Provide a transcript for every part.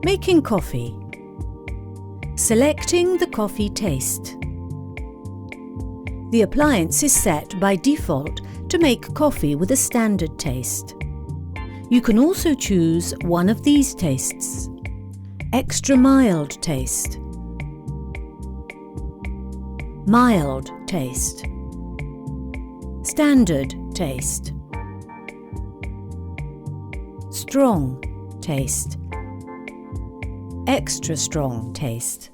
Making coffee. Selecting the coffee taste. The appliance is set by default to make coffee with a standard taste. You can also choose one of these tastes: extra mild taste, mild taste, standard taste, strong taste, extra strong taste.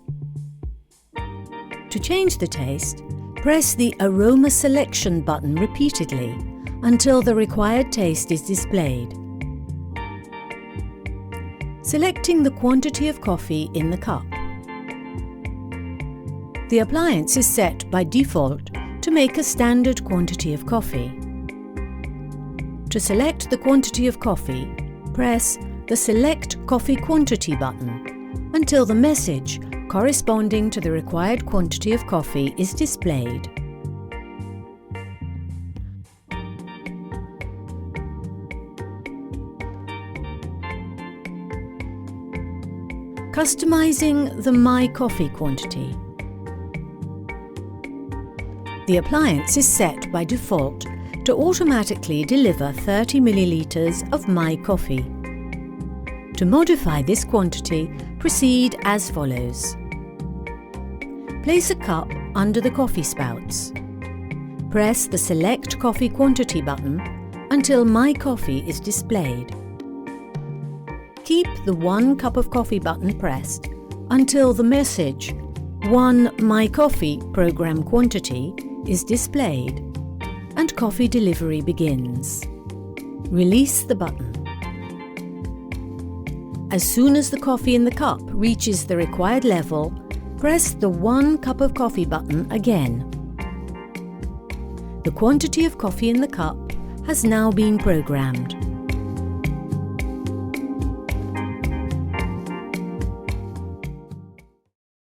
To change the taste, press the Aroma Selection button repeatedly until the required taste is displayed. Selecting the quantity of coffee in the cup. The appliance is set by default to make a standard quantity of coffee. To select the quantity of coffee, press the Select Coffee Quantity button until the message corresponding to the required quantity of coffee is displayed. Customizing the My Coffee quantity. The appliance is set by default to automatically deliver 30 milliliters of My Coffee. To modify this quantity, proceed as follows. Place a cup under the coffee spouts. Press the Select Coffee Quantity button until My Coffee is displayed. Keep the 1 cup of coffee button pressed until the message 1 My Coffee program quantity is displayed and coffee delivery begins. Release the button. As soon as the coffee in the cup reaches the required level, press the 1 cup of coffee button again. The quantity of coffee in the cup has now been programmed.